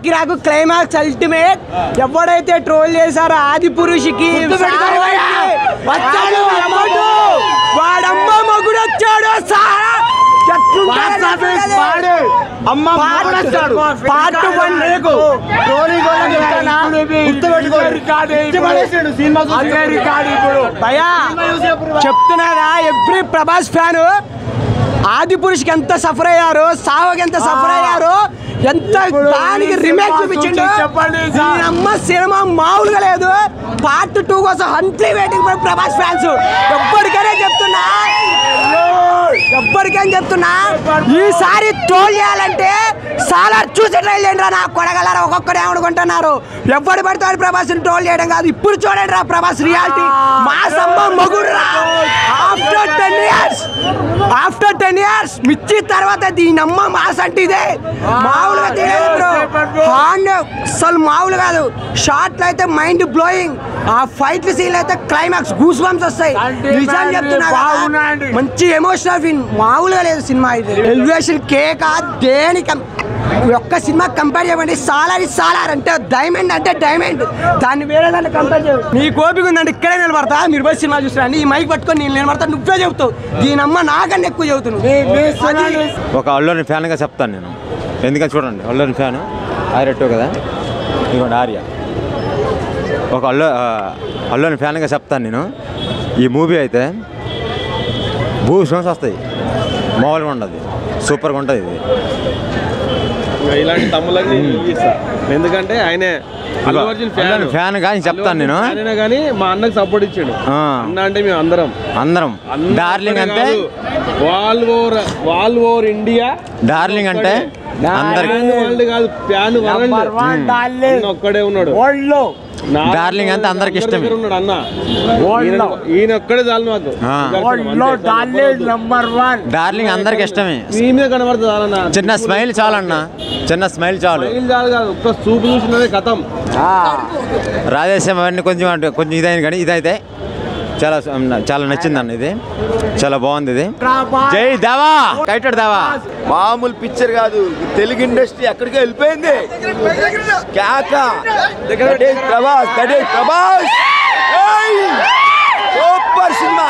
కిరాకు climax ultimate. ఎవడైతే troll చేశారో ఆది పురుషుకి వాడమ్మ మగుడు వచ్చాడు. చెప్తున్నారా ఎవ్రీ ప్రభాస్ ఫ్యాన్ ఆది పురుషుకి ఎంత సఫర్ అయ్యారు, సావకి ఎంత సఫర్ అయ్యారు, ఎంత దానికి రిమేక్ చూపించిండు. అమ్మ సినిమా మామూలుగా లేదు. పార్ట్ 2 కోసం హంట్లీ వెయిటింగ్ ఫర్ ప్రభాస్ ఫ్యాన్స్. ఎప్పటికైనా చెప్తున్నా ఈసారి ట్రోల్ చేయాలంటే చాలా చూసి ట్రైల్ చేయండి రా. నాకు కొడగలరా ఒక్కొక్కరు ఏమనుకుంటున్నారు. ఎవరు పడతాడు ప్రభాస్ ట్రోల్ చేయడం కాదు. ఇప్పుడు చూడండి రా ప్రభాస్ రియాలిటీ. మా సమ్మ మగుడు రా. ఆఫ్టర్ 10 years మిర్చి తర్వాత దీనమ్మ మాస్ అంటే ఇదే. మామూలుగా తెలియదు అసలు మామూలు కాదు. షార్ట్లు అయితే మైండ్ బ్లోయింగ్. ఆ ఫైట్ సీన్ అయితే క్లైమాక్స్ గూస్ బంప్స్ వస్తాయి. నిజం చెప్తున్నా మంచి ఎమోషనల్ ఫీల్. మామూలుగా లేదు సినిమా. ఇది ఎలివేషన్ కేక్ దేనికి ఒక్క సినిమా కంపేర్ చేయమండి. సాలార్ అంటే డైమండ్ అంటే డైమండ్. దాన్ని వేరే దాన్ని కంపేర్ చేయవు. నీ కోపిక ఉందంటే ఇక్కడే నిలబడతా. మీరు పోయి సినిమా చూస్తారండి. ఈ మైక్ పట్టుకొని నేను నిలబడతా. నువ్వే చెబుతావు. దీనమ్మ నాకన్నా ఎక్కువ చెబుతున్నావు. ఒక అల్లుని ఫ్యాన్గా చెప్తాను నేను. ఎందుకని చూడండి, అల్లుని ఫ్యాను ఆరెట్టో కదా, ఇదిగోండి ఆర్య. ఒక అల్లుని ఫ్యాన్గా చెప్తాను నేను. ఈ మూవీ అయితే భూషన్స్ వస్తాయి. మామూలుగా ఉండదు, సూపర్గా ఉంటుంది ఇది. ఇలాంటి తమ్ముళ్ళకి ఎందుకంటే ఆయనే ఫ్యాన్ కానీ చెప్తాను నేను. కానీ మా అన్నకి సపోర్ట్ ఇచ్చాడు. అన్న అంటే మేము అందరం డార్లింగ్ అంటే వాల్ ఓవర్ ఇండియా. డార్లింగ్ అంటే వరల్డ్ కాదు, ప్యాన్ వరల్డ్ ఒక్కడే ఉన్నాడు. డార్లింగ్ అంటే అందరికి ఇష్టం ఉన్నాడు అన్న. ఈయన ఒక్కడే చాలు మాకు. డార్లింగ్ అందరికి ఇష్టమే. మీ మీద కనబడుతుంది అన్న. చిన్న స్మైల్ చాలన్నా, చిన్న స్మైల్ చాలు. కాదు, ఒక్క చూపు చూసినదే కథం. రాధేశ్యామ్ అవన్నీ కొంచెం ఇదైంది, కానీ ఇదైతే చాలా నచ్చింది అన్న. ఇది చాలా బాగుంది. ఇది జై దేవా, కైటెడ్ దేవా. మామూలు పిక్చర్ కాదు. తెలుగు ఇండస్ట్రీ ఎక్కడికి వెళ్ళిపోయింది. Prabhas super cinema,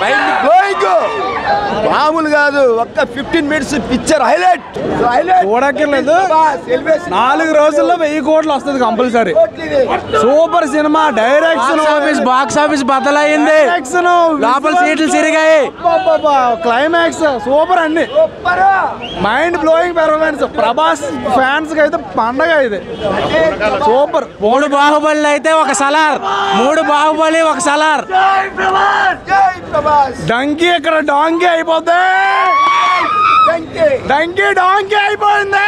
mind blowing. మామూలు కాదు. ఒక్క 15 minutes పిక్చర్ హైలైట్. చూడక్కర్లేదు. 4 రోజుల్లో 1000 కోట్లు వస్తుంది compulsory. Super cinema. Direction box office బదలైంది. లోపల సీట్లు సిరిగాయి. క్లైమాక్స్ సూపర్ అన్ని. Mind blowing performance. Prabhas fans కి అయితే పండగ ఇది. సూపర్. 3 బాహుబలి అయితే ఒక సలార్. 3 బాహుబలి ఒక సలార్. డంకీ ఇక్కడ డాంకీ అయిపోద్ది. డాంకీ అయిపోయింది.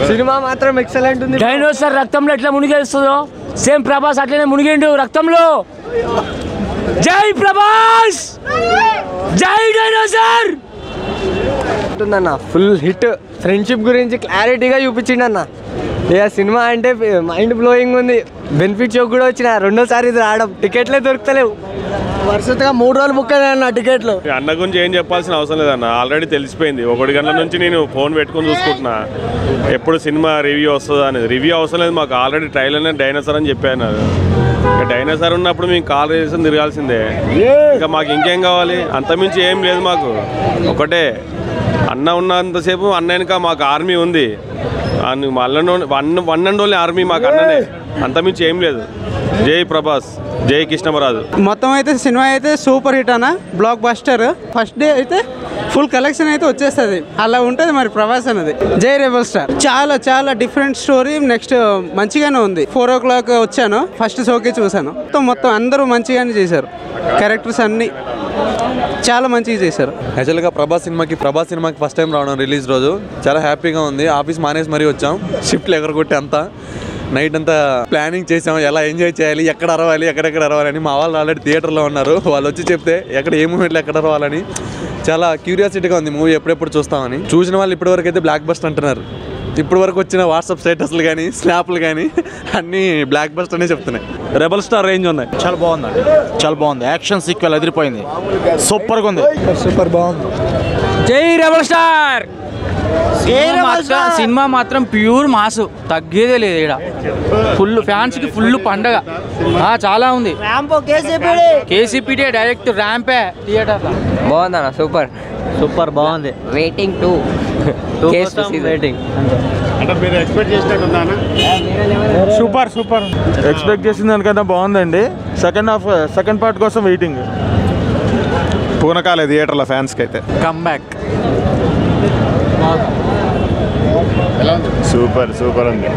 సినిమా మాత్రం ఎక్సలెంట్ ఉంది. డైనోసార్ రక్తంలో ఎట్లా మునిగేస్తుందో సేమ్ ప్రభాస్ అట్లనే మునిగిండు రక్తంలో. జై ప్రభాస్, జై డైనోసార్. ఉంటుందన్న ఫుల్ హిట్. ఫ్రెండ్షిప్ గురించి క్లారిటీగా చూపించిండన్న. ఇక సినిమా అంటే మైండ్ బ్లోయింగ్ ఉంది. బెనిఫిట్ షో కూడా వచ్చిన రెండోసారి ఇది రావడం. టికెట్లే దొరుకుతలేవు. వరుసగా 3 రోజులు బుక్ అయ్యాయన్న టికెట్లు. అన్న గురించి ఏం చెప్పాల్సిన అవసరం లేదన్న. ఆల్రెడీ తెలిసిపోయింది. 1 గంటల నుంచి నేను ఫోన్ పెట్టుకొని చూసుకుంటున్నా ఎప్పుడు సినిమా రివ్యూ వస్తుందా అనేది. రివ్యూ అవసరం లేదు మాకు. ఆల్రెడీ ట్రైలర్నే డైనోసార్ అని చెప్పాను. ఇక డైనోసార్ ఉన్నప్పుడు మేము కాల్ చేసి తిరగాల్సిందే. ఇంకా మాకు ఇంకేం కావాలి? అంతమించి ఏం లేదు మాకు. ఒకటే అన్న ఉన్నంతసేపు అన్న వెనుక మాకు ఆర్మీ ఉంది. వన్ అండ్ ఓన్లీ ఆర్మీ మాకు అన్ననే. అంతమించి ఏం లేదు. జై ప్రభాస్, జై కృష్ణమరాజు. మొత్తం అయితే సినిమా అయితే సూపర్ హిట్ అన్న. Block buster. ఫస్ట్ డే అయితే ఫుల్ కలెక్షన్ అయితే వచ్చేస్తుంది. అలా ఉంటుంది మరి ప్రభాస్ అన్నది. జై రెబల్ స్టార్. చాలా డిఫరెంట్ స్టోరీ. నెక్స్ట్ మంచిగానే ఉంది. 4 o'clock వచ్చాను. ఫస్ట్ షోకి చూసాను. మొత్తం అందరూ మంచిగానే చేశారు. క్యారెక్టర్స్ అన్నీ చాలా మంచిగా చేశారు. యాక్చువల్గా ప్రభాస్ సినిమాకి ఫస్ట్ టైం రావడం రిలీజ్ రోజు చాలా హ్యాపీగా ఉంది. ఆఫీస్ మానేసి మరీ వచ్చాం. షిఫ్ట్లు ఎగరగొట్టి అంతా నైట్ అంతా ప్లానింగ్ చేసాం. ఎలా ఎంజాయ్ చేయాలి, ఎక్కడ అరవాలి, ఎక్కడెక్కడ అరవాలని. మా వాళ్ళు ఆల్రెడీ థియేటర్లో ఉన్నారు. వాళ్ళు వచ్చి చెప్తే ఏ మూమెంట్లో ఎక్కడ అరవాలని చాలా క్యూరియాసిటీగా ఉంది. మూవీ ఎప్పుడెప్పుడు చూస్తామని. చూసిన వాళ్ళు ఇప్పటివరకు అయితే బ్లాక్ బస్టర్ అంటున్నారు. ఇప్పటి వరకు వచ్చిన వాట్సాప్ స్టేటస్లు కానీ స్నాప్లు కానీ అన్నీ బ్లాక్ బస్టర్ అనే చెప్తున్నాయి. రెబల్ స్టార్ రేంజ్ ఉన్నాయి. చాలా బాగుందండి. చాలా బాగుంది. యాక్షన్ సీక్వెల్ అదిరిపోయింది. సూపర్గా ఉంది. సూపర్ బాగుంది. జై రెబల్ స్టార్. సినిమా మాత్రం ప్యూర్ మాసు, తగ్గేదే లేదు ఇక్కడ. ఫుల్ ఫ్యాన్స్కి ఫుల్ పండగ. చాలా ఉంది. కేసీపీటీ డైరెక్ట్ ర్యాంపే థియేటర్. బాగుందన్న, సూపర్ సూపర్ బాగుంది. Rating 2 rating. అంటే మీరు ఎక్స్పెక్ట్ చేసినట్టుందా? సూపర్ సూపర్, ఎక్స్పెక్ట్ చేసిన దానికన్నా బాగుందండి. సెకండ్ పార్ట్ కోసం వెయిటింగ్. పూనకాలే థియేటర్లో ఫ్యాన్స్కి అయితే. Come back. సూపర్ ఉంది.